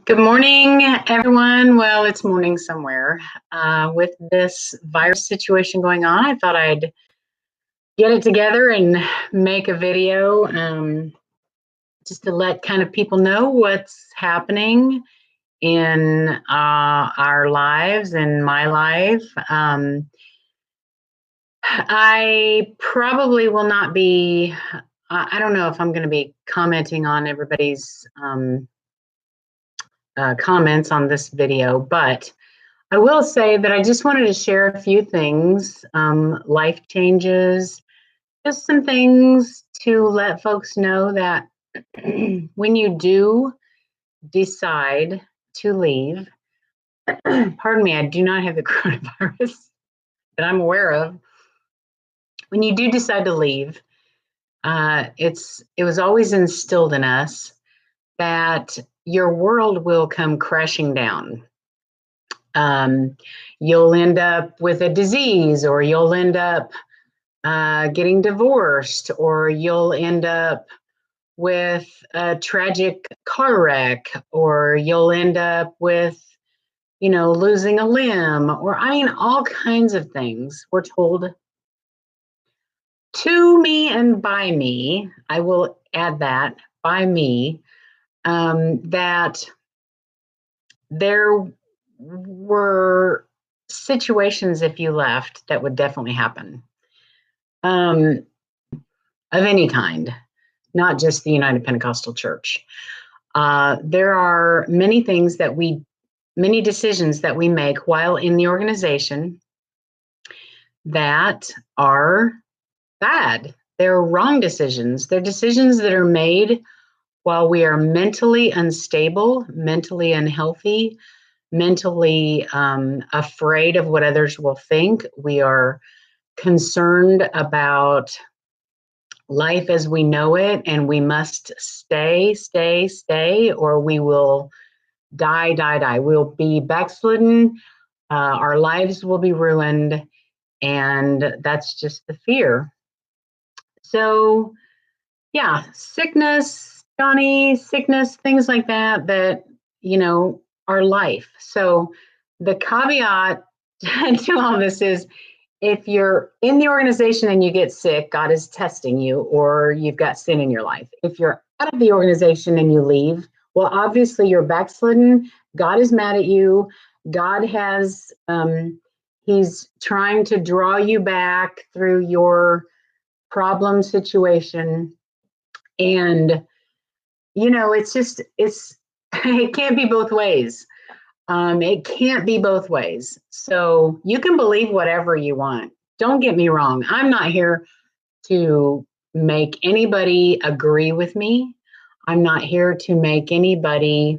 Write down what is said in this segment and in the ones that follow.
Good morning, everyone. Well, it's morning somewhere. With this virus situation going on, I thought I'd get it together and make a video just to let kind of people know what's happening in our lives and my life. I probably will not be, I don't know if I'm going to be commenting on everybody's comments on this video, but I will say that I just wanted to share a few things, life changes, just some things to let folks know that when you do decide to leave, pardon me, I do not have the coronavirus that I'm aware of. When you do decide to leave, it was always instilled in us that your world will come crashing down. You'll end up with a disease, or you'll end up getting divorced, or you'll end up with a tragic car wreck, or you'll end up with, losing a limb, or all kinds of things. We're told to me and by me, I will add that, by me, that there were situations if you left that would definitely happen, of any kind, not just the United Pentecostal Church. There are many decisions that we make while in the organization that are bad. They're wrong decisions. They're decisions that are made while we are mentally unstable, mentally unhealthy, mentally afraid of what others will think. We are concerned about life as we know it, and we must stay, or we will die. We'll be backslidden, our lives will be ruined, and that's just the fear. So, yeah, sickness, Johnny, things like that, are life. So the caveat to all this is, if you're in the organization and you get sick, God is testing you, or you've got sin in your life. If you're out of the organization and you leave, well, obviously you're backslidden. God is mad at you. God has, he's trying to draw you back through your problem situation. And, it can't be both ways. It can't be both ways. So you can believe whatever you want. Don't get me wrong. I'm not here to make anybody agree with me. I'm not here to make anybody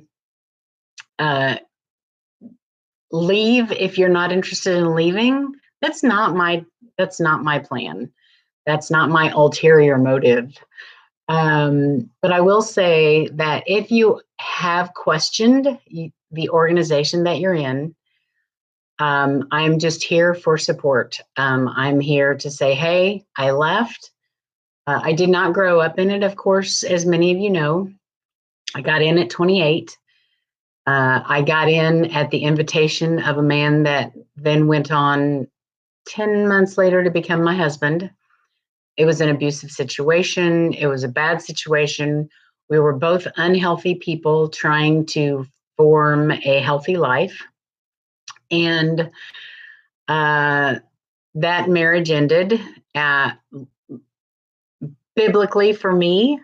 leave if you're not interested in leaving. That's not my plan. That's not my ulterior motive. But I will say that if you have questioned the organization that you're in, I'm just here for support. I'm here to say, hey, I left. I did not grow up in it, of course, as many of you know. I got in at 28. I got in at the invitation of a man that then went on 10 months later to become my husband. It was an abusive situation. It was a bad situation. We were both unhealthy people trying to form a healthy life. And that marriage ended biblically for me.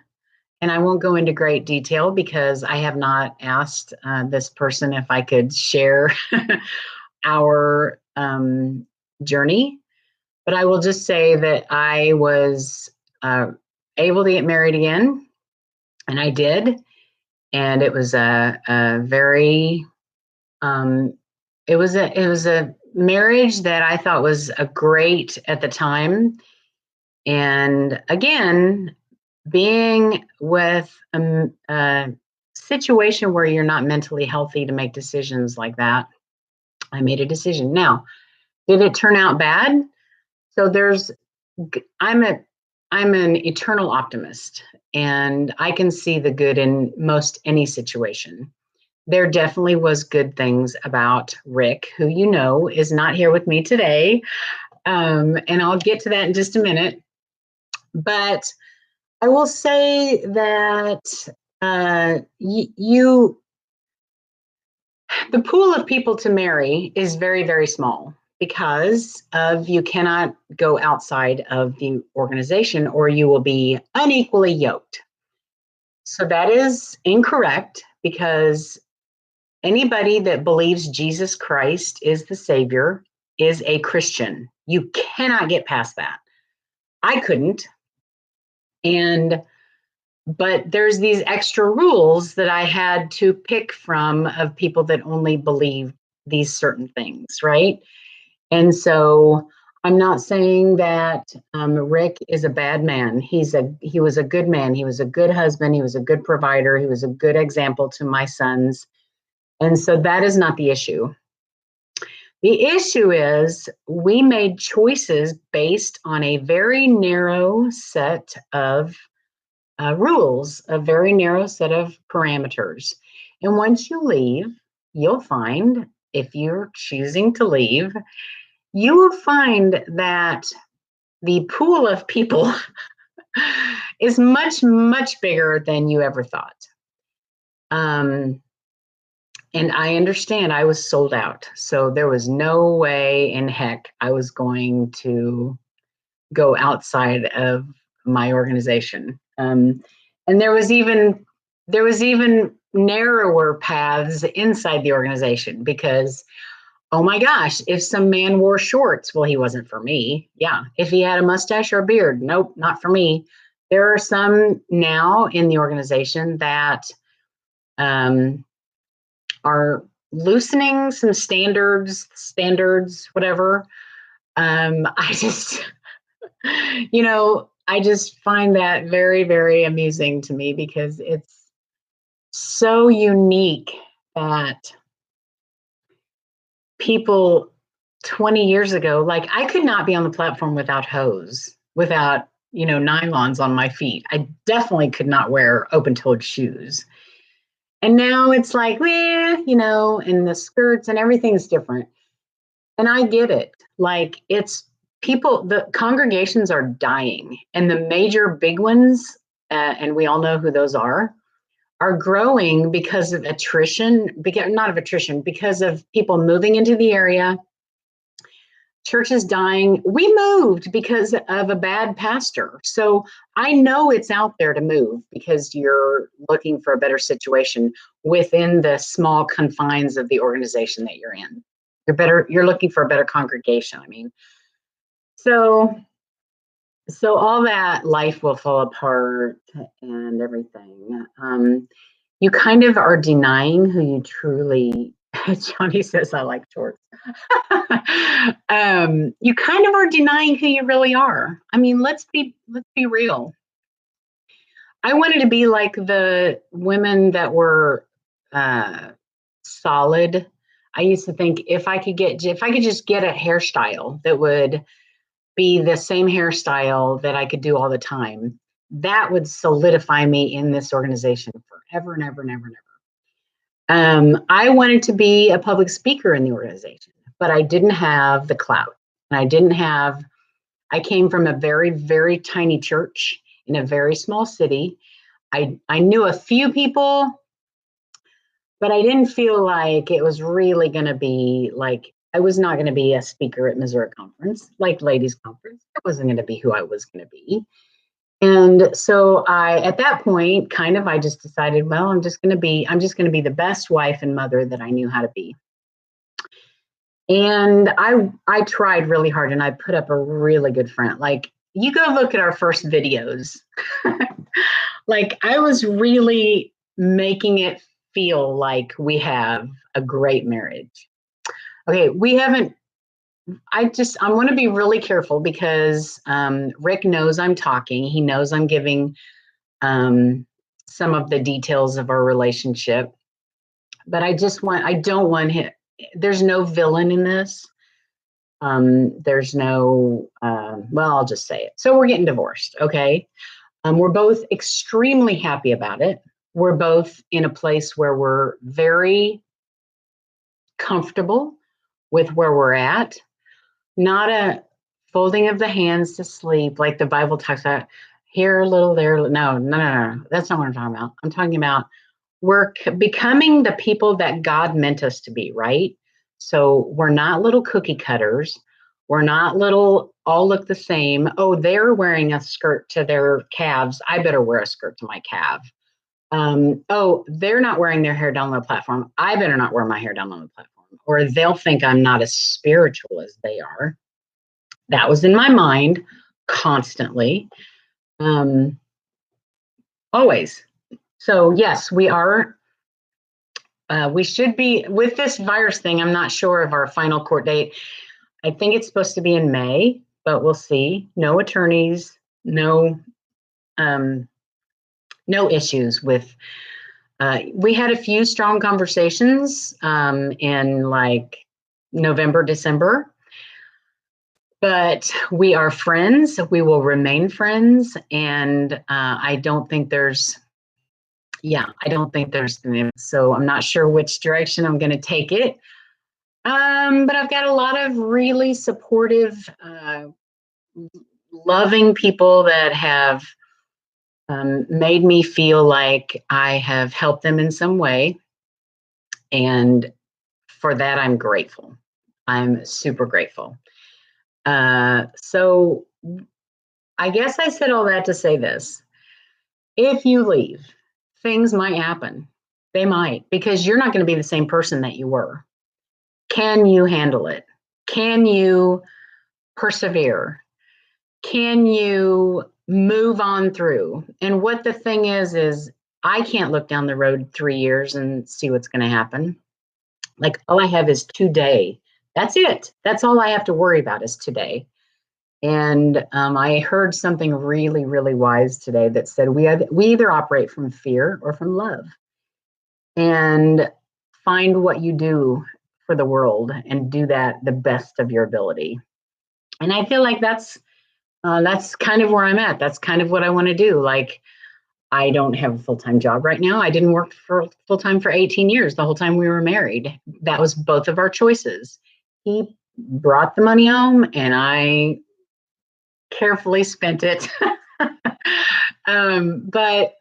And I won't go into great detail because I have not asked this person if I could share our journey. But I will just say that I was able to get married again, and I did. And it was a very, it was a marriage that I thought was a great at the time. And again, being with a situation where you're not mentally healthy to make decisions like that, I made a decision. Now, did it turn out bad? So I'm an eternal optimist, and I can see the good in most any situation. there definitely was good things about Rick, who you know is not here with me today. And I'll get to that in just a minute. But I will say that you the pool of people to marry is very, very small because of you cannot go outside of the organization or you will be unequally yoked. So that is incorrect because anybody that believes Jesus Christ is the Savior is a Christian. You cannot get past that. I couldn't. And but there's these extra rules that I had to pick from of people that only believe these certain things, right? And so I'm not saying that Rick is a bad man. He was a good man. He was a good husband. He was a good provider. He was a good example to my sons. And so that is not the issue. The issue is we made choices based on a very narrow set of rules, a very narrow set of parameters. And once you leave, you'll find, if you're choosing to leave, you will find that the pool of people is much, much bigger than you ever thought. And I understand I was sold out. So there was no way in heck I was going to go outside of my organization. And there was even narrower paths inside the organization because, oh my gosh, if some man wore shorts, well, he wasn't for me. Yeah. If he had a mustache or a beard, nope, not for me. There are some now in the organization that are loosening some standards, whatever. I just, I just find that very, very amusing to me because it's so unique that people 20 years ago, like I could not be on the platform without hose, without, nylons on my feet. I definitely could not wear open-toed shoes. And now it's like, and the skirts and everything's different. And I get it. Like it's people, the congregations are dying, and the major big ones, and we all know who those are growing because of attrition, not of attrition, because of people moving into the area, churches dying. We moved because of a bad pastor. So I know it's out there to move because you're looking for a better situation within the small confines of the organization that you're in. You're looking for a better congregation. I mean, so all that life will fall apart and everything. You kind of are denying who you truly. Johnny says I like shorts. You kind of are denying who you really are. I mean, let's be real. I wanted to be like the women that were solid. I used to think if I could just get a hairstyle that would be the same hairstyle that I could do all the time, that would solidify me in this organization forever and ever and ever and ever. I wanted to be a public speaker in the organization, but I didn't have the clout. And I came from a very, very tiny church in a very small city. I knew a few people, but I didn't feel like it was really going to be like, I was not going to be a speaker at Missouri Conference, like Ladies Conference. That wasn't going to be who I was going to be. And so at that point, I just decided, well, I'm just going to be the best wife and mother that I knew how to be. And I tried really hard, and I put up a really good front. Like, you go look at our first videos. Like, I was really making it feel like we have a great marriage. Okay, we haven't. I want to be really careful because Rick knows I'm talking. He knows I'm giving some of the details of our relationship. But I don't want him. There's no villain in this. There's no, well, I'll just say it. So we're getting divorced, okay? We're both extremely happy about it. We're both in a place where we're very comfortable with where we're at, not a folding of the hands to sleep like the Bible talks about here a little, there. No. That's not what I'm talking about. I'm talking about we're becoming the people that God meant us to be, right? So we're not little cookie cutters. We're not little, all look the same. Oh, they're wearing a skirt to their calves. I better wear a skirt to my calf. Oh, they're not wearing their hair down the platform. I better not wear my hair down on the platform. Or they'll think I'm not as spiritual as they are. That was in my mind constantly, always. So yes, we are. We should be with this virus thing. I'm not sure of our final court date. I think it's supposed to be in May, but we'll see. No attorneys, no, no issues with. We had a few strong conversations in like November, December, but we are friends. We will remain friends, and I don't think there's. Yeah, I don't think there's. So I'm not sure which direction I'm going to take it. But I've got a lot of really supportive, loving people that have made me feel like I have helped them in some way. And for that, I'm grateful. I'm super grateful. So I guess I said all that to say this. If you leave, things might happen. They might, because you're not going to be the same person that you were. Can you handle it? Can you persevere? Can you move on through? And what the thing is I can't look down the road 3 years and see what's going to happen. Like all I have is today. That's it. That's all I have to worry about is today. And I heard something really, really wise today that said we either operate from fear or from love. And find what you do for the world and do that the best of your ability. And I feel like that's kind of where I'm at. That's kind of what I want to do. Like, I don't have a full-time job right now. I didn't work for full-time for 18 years, the whole time we were married. That was both of our choices. He brought the money home and I carefully spent it. But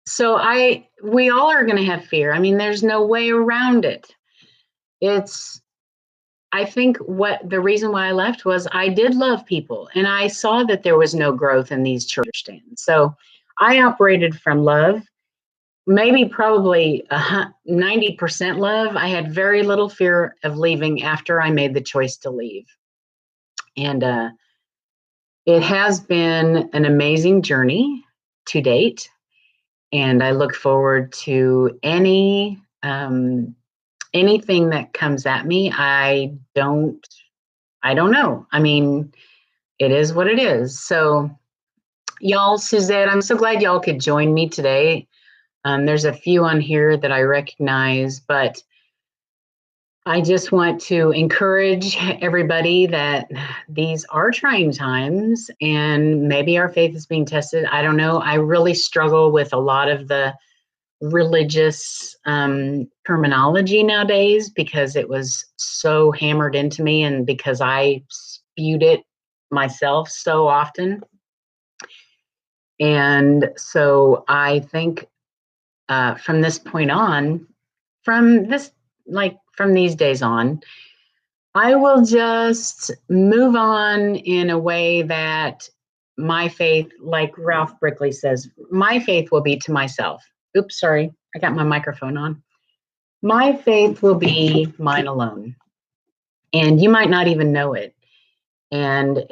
so we all are going to have fear. I mean, there's no way around it. I think what the reason why I left was I did love people and I saw that there was no growth in these church stands. So I operated from love, maybe probably 90% love. I had very little fear of leaving after I made the choice to leave. And it has been an amazing journey to date. And I look forward to anything that comes at me. I don't know. I mean, it is what it is. So, y'all, Suzette, I'm so glad y'all could join me today. There's a few on here that I recognize, but I just want to encourage everybody that these are trying times and maybe our faith is being tested. I don't know. I really struggle with a lot of the religious terminology nowadays because it was so hammered into me and because I spewed it myself so often. And so I think from this point on, from these days on, I will just move on in a way that my faith, like Ralph Brickley says, my faith will be to myself. Oops, sorry, I got my microphone on. My faith will be mine alone. And you might not even know it. And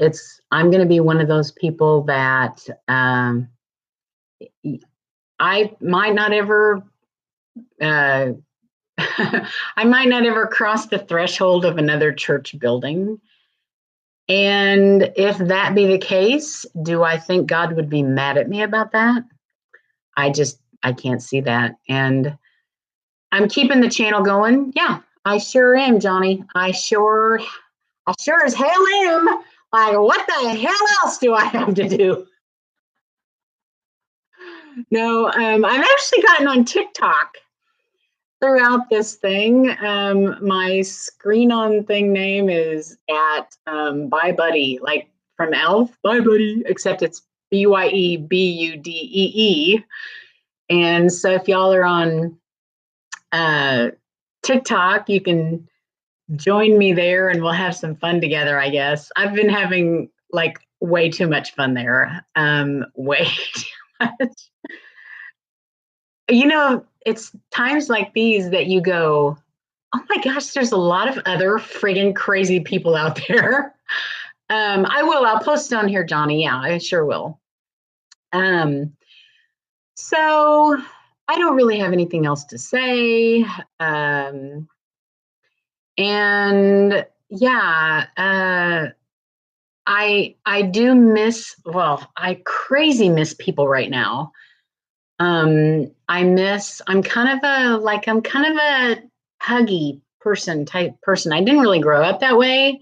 I'm going to be one of those people that I might not ever I might not ever cross the threshold of another church building. And if that be the case, do I think God would be mad at me about that? I can't see that. And I'm keeping the channel going. Yeah, I sure am, Johnny. I sure as hell am. Like, what the hell else do I have to do? No, I've actually gotten on TikTok throughout this thing. My screen on thing name is at Bye Buddy, like from Elf, Bye Buddy, except it's BYEBUDEE. And so if y'all are on uh, TikTok, you can join me there and we'll have some fun together, I guess. I've been having like way too much fun there. Way too much. It's times like these that you go, oh my gosh, there's a lot of other friggin' crazy people out there. I'll post it on here, Johnny. Yeah, I sure will. Um, so I don't really have anything else to say. And yeah, I do miss, well, I crazy miss people right now. I'm kind of a huggy type person. I didn't really grow up that way,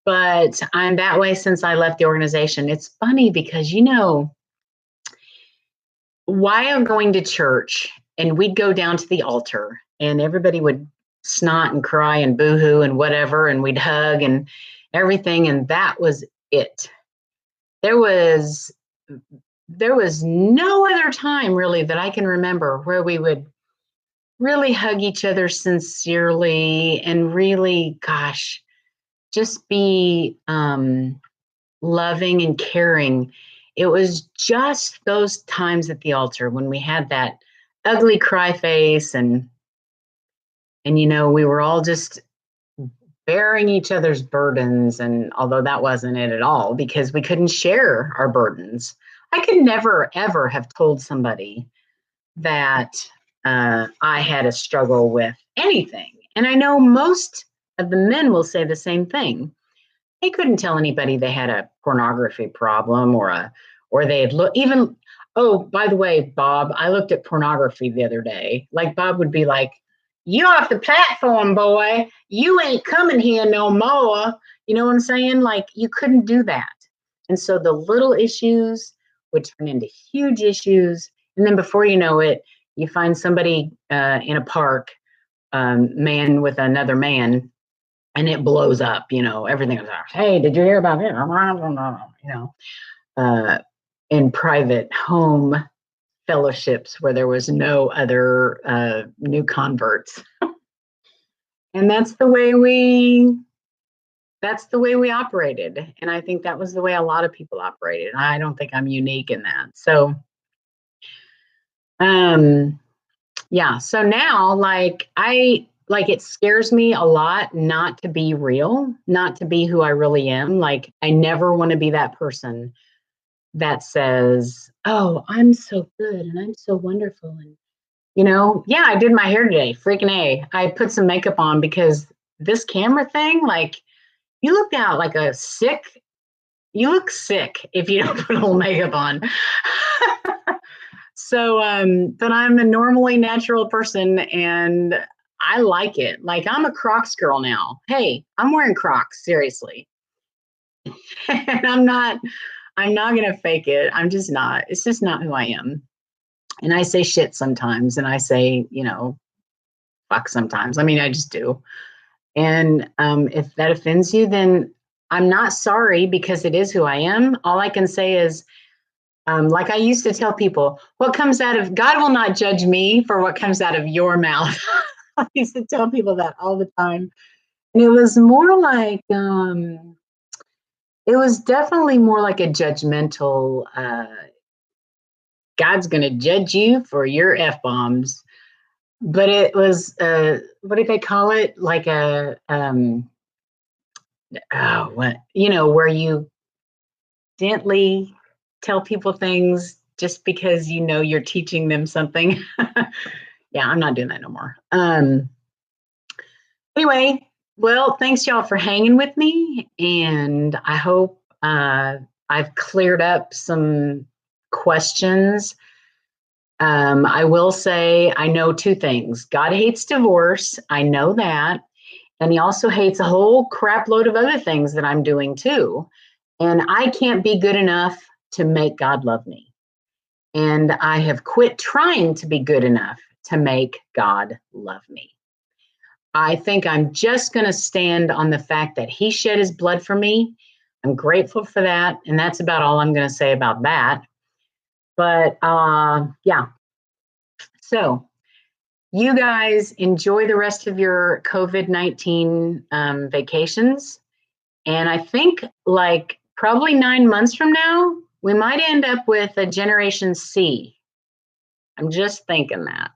but I'm that way since I left the organization. It's funny because, while going to church and we'd go down to the altar and everybody would snot and cry and boohoo and whatever, and we'd hug and everything. And that was it. There was there was no other time really that I can remember where we would really hug each other sincerely and really, gosh, just be loving and caring. It was just those times at the altar when we had that ugly cry face and we were all just bearing each other's burdens. And although that wasn't it at all, because we couldn't share our burdens, I could never ever have told somebody that I had a struggle with anything. And I know most of the men will say the same thing. They couldn't tell anybody they had a pornography problem or they had looked even. Oh, by the way, Bob, I looked at pornography the other day. Like Bob would be like, "You off the platform, boy. You ain't coming here no more." You know what I'm saying? Like you couldn't do that. And so the little issues would turn into huge issues. And then before you know it, you find somebody in a park, man with another man, and it blows up. Everything is like, hey, did you hear about it? Uh, in private home fellowships where there was no other new converts. And that's the way we operated. And I think that was the way a lot of people operated. I don't think I'm unique in that. So yeah, so now it scares me a lot not to be real, not to be who I really am. Like I never want to be that person that says, "Oh, I'm so good and I'm so wonderful." And yeah, I did my hair today. Freaking A. I put some makeup on because this camera thing, like you look out like you look sick if you don't put a little makeup on. So, but I'm a normally natural person and I like it. Like I'm a Crocs girl now. Hey, I'm wearing Crocs, seriously. And I'm not gonna fake it. I'm just not. It's just not who I am. And I say shit sometimes and I say, fuck sometimes. I mean, I just do. And if that offends you, then I'm not sorry because it is who I am. All I can say is, like I used to tell people, what comes out of God will not judge me for what comes out of your mouth. I used to tell people that all the time. And it was more like, it was definitely more like a judgmental, God's going to judge you for your F bombs. But it was, what did they call it? Like where you gently tell people things just because you're teaching them something. Yeah, I'm not doing that no more. Anyway, well, thanks y'all for hanging with me, and I hope I've cleared up some questions. I will say I know two things. God hates divorce. I know that. And he also hates a whole crap load of other things that I'm doing too. And I can't be good enough to make God love me. And I have quit trying to be good enough to make God love me. I think I'm just going to stand on the fact that He shed His blood for me. I'm grateful for that. And that's about all I'm going to say about that. But yeah. So you guys enjoy the rest of your COVID-19 vacations. And I think like probably 9 months from now, we might end up with a Generation C. I'm just thinking that.